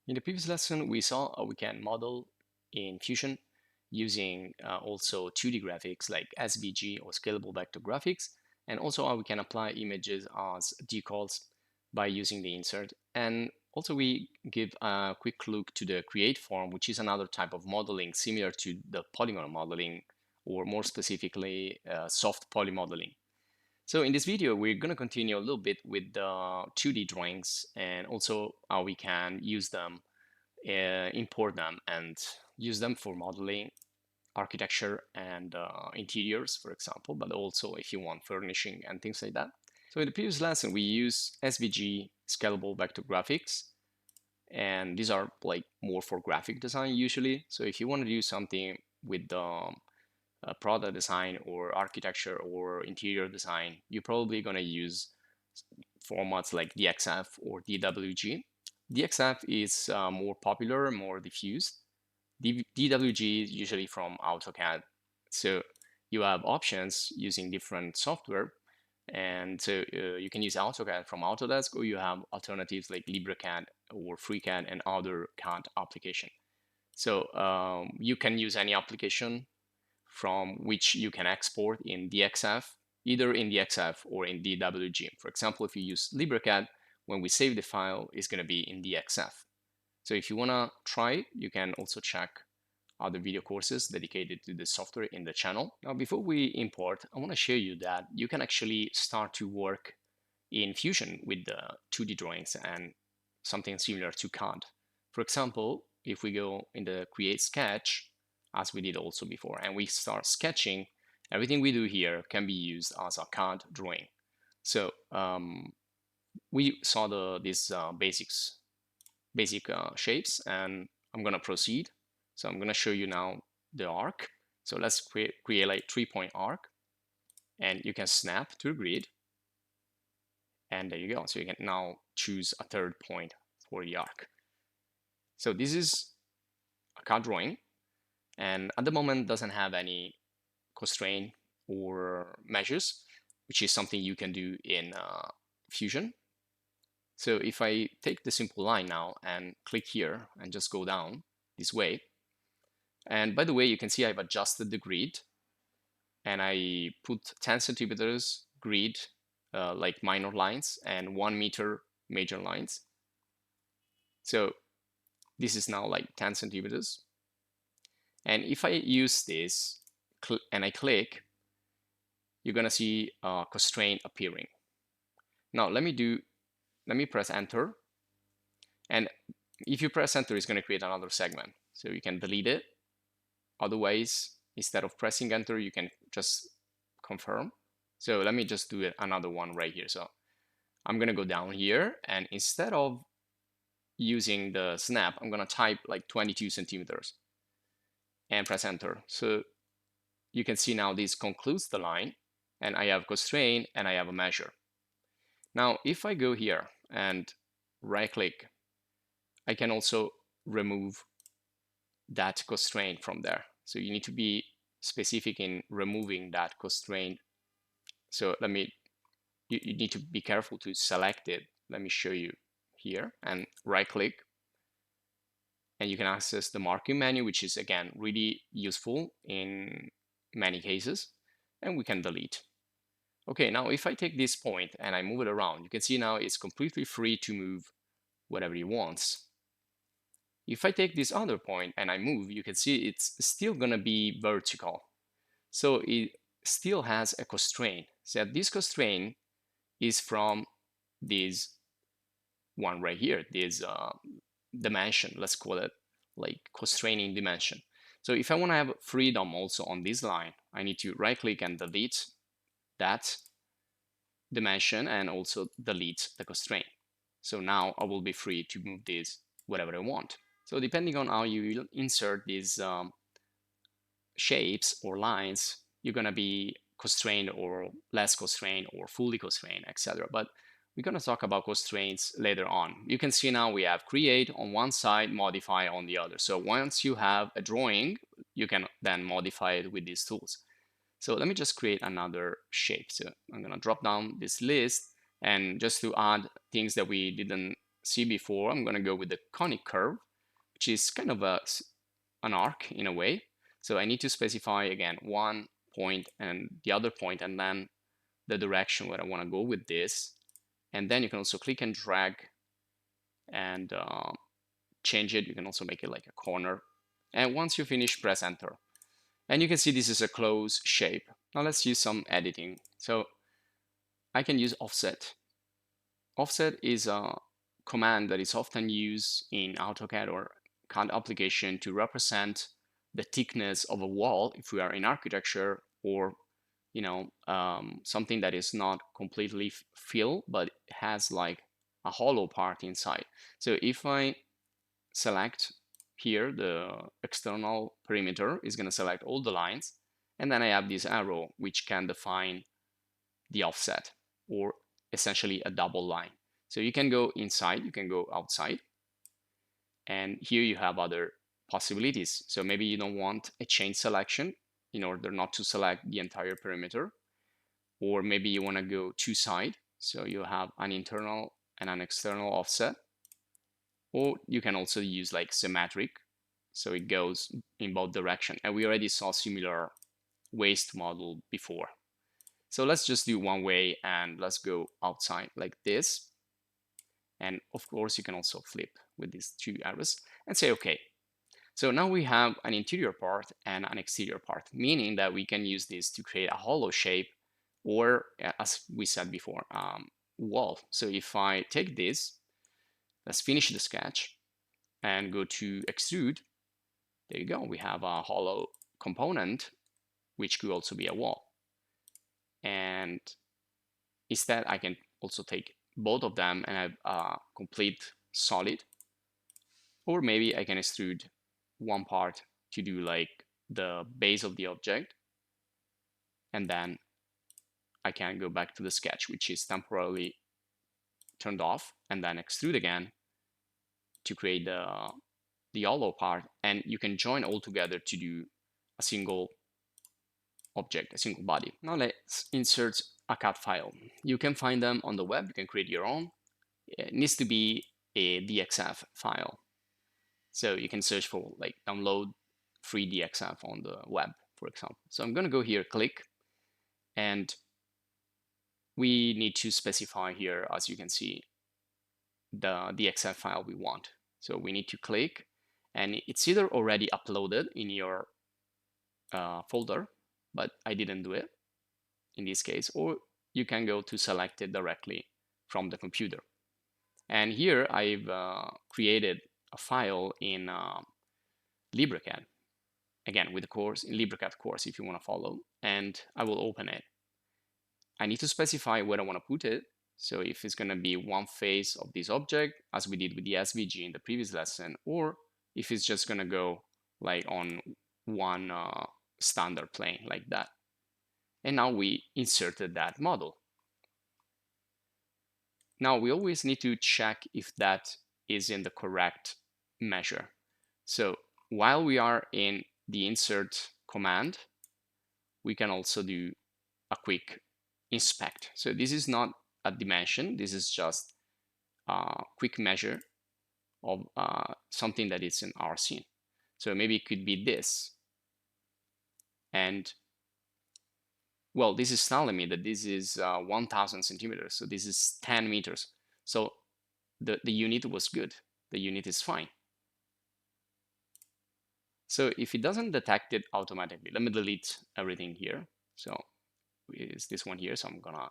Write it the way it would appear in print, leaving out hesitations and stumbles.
In the previous lesson, we saw how we can model in Fusion using also 2D graphics like SVG or scalable vector graphics, and also how we can apply images as decals by using the insert. And also we give a quick look to the create form, which is another type of modeling similar to the polygon modeling, or more specifically soft poly modeling. So in this video, we're going to continue a little bit with the 2D drawings and also how we can use them, import them, and use them for modeling architecture and interiors, for example, but also if you want furnishing and things like that. So in the previous lesson, we use SVG scalable vector graphics, and these are like more for graphic design usually. So if you want to do something with the product design or architecture or interior design, you're probably going to use formats like DXF or DWG. DXF is more popular, more diffused. DWG is usually from AutoCAD. So you have options using different software. And so you can use AutoCAD from Autodesk, or you have alternatives like LibreCAD or FreeCAD and other CAD application. So you can use any application from which you can export in DXF, either in DXF or in DWG. For example, if you use LibreCAD, when we save the file, it's going to be in DXF. So if you want to try it, you can also check other video courses dedicated to the software in the channel. Now, before we import, I want to show you that you can actually start to work in Fusion with the 2D drawings and something similar to CAD. For example, if we go in the Create Sketch, as we did also before, and we start sketching, everything we do here can be used as a CAD drawing. So we saw these basic shapes, and I'm going to proceed. So I'm going to show you now the arc. So let's create like 3-point arc, and you can snap to the grid, and there you go. So you can now choose a third point for the arc. So this is a CAD drawing, and at the moment doesn't have any constraint or measures, which is something you can do in Fusion. So if I take the simple line now and click here and just go down this way, and by the way, you can see I've adjusted the grid, and I put 10 centimeters grid like minor lines and 1 meter major lines. So this is now like 10 centimeters. And if I use this and I click, you're gonna see a constraint appearing. Now let me press enter. And if you press enter, it's gonna create another segment. So you can delete it. Otherwise, instead of pressing enter, you can just confirm. So let me just do another one right here. So I'm gonna go down here, and instead of using the snap, I'm gonna type like 22 centimeters and press enter. So you can see now this concludes the line, and I have constraint and I have a measure. Now, if I go here and right click, I can also remove that constraint from there. So you need to be specific in removing that constraint. So you need to be careful to select it. Let me show you here, and right click, and you can access the marking menu, which is again really useful in many cases, and we can delete. Okay, now if I take this point and I move it around, you can see now it's completely free to move whatever it wants. If I take this other point and I move, you can see it's still gonna be vertical. So it still has a constraint. So this constraint is from this one right here, this dimension, let's call it like constraining dimension. So if I want to have freedom also on this line, I need to right click and delete that dimension and also delete the constraint. So now I will be free to move this whatever I want. So depending on how you insert these shapes or lines, you're going to be constrained or less constrained or fully constrained, etc. But we're going to talk about constraints later on. You can see now we have create on one side, modify on the other. So once you have a drawing, you can then modify it with these tools. So let me just create another shape. So I'm going to drop down this list, and just to add things that we didn't see before, I'm gonna go with the conic curve, which is kind of an arc in a way. So I need to specify again one point and the other point, and then the direction where I want to go with this. And then you can also click and drag and change it. You can also make it like a corner. And once you finish, press enter. And you can see this is a closed shape. Now let's use some editing. So I can use offset. Offset is a command that is often used in AutoCAD or CAD application to represent the thickness of a wall if we are in architecture, or something that is not completely filled but has like a hollow part inside. So if I select here, the external perimeter is going to select all the lines, and then I have this arrow which can define the offset, or essentially a double line. So you can go inside, you can go outside, and here you have other possibilities. So maybe you don't want a chain selection in order not to select the entire perimeter, or maybe you want to go two side, so you have an internal and an external offset, or you can also use like symmetric, so it goes in both direction. And we already saw similar waist model before. So let's just do one way, and let's go outside like this. And of course you can also flip with these two arrows and say okay. So now we have an interior part and an exterior part, meaning that we can use this to create a hollow shape, or as we said before, wall. So if I take this, let's finish the sketch and go to extrude, there you go, we have a hollow component which could also be a wall. And instead I can also take both of them and have a complete solid, or maybe I can extrude one part to do like the base of the object, and then I can go back to the sketch, which is temporarily turned off, and then extrude again to create the hollow part, and you can join all together to do a single object, a single body. Now let's insert a CAD file. You can find them on the web, you can create your own. It needs to be a DXF file. So you can search for like download free DXF on the web, for example. So I'm gonna go here, click, and we need to specify here, as you can see, the DXF file we want. So we need to click, and it's either already uploaded in your folder, but I didn't do it in this case, or you can go to select it directly from the computer. And here I've created a file in LibreCAD, again with the course in LibreCAD course if you want to follow, and I will open it. I need to specify where I want to put it. So if it's going to be one face of this object, as we did with the SVG in the previous lesson, or if it's just going to go like on one standard plane like that. And now we inserted that model. Now we always need to check if that is in the correct measure. So while we are in the insert command, we can also do a quick inspect. So this is not a dimension, this is just a quick measure of something that is in our scene. So maybe it could be this. And well, this is telling me that this is 1000 centimeters. So this is 10 meters. So the unit was good. The unit is fine. So if it doesn't detect it automatically, let me delete everything here. So it's this one here. So I'm gonna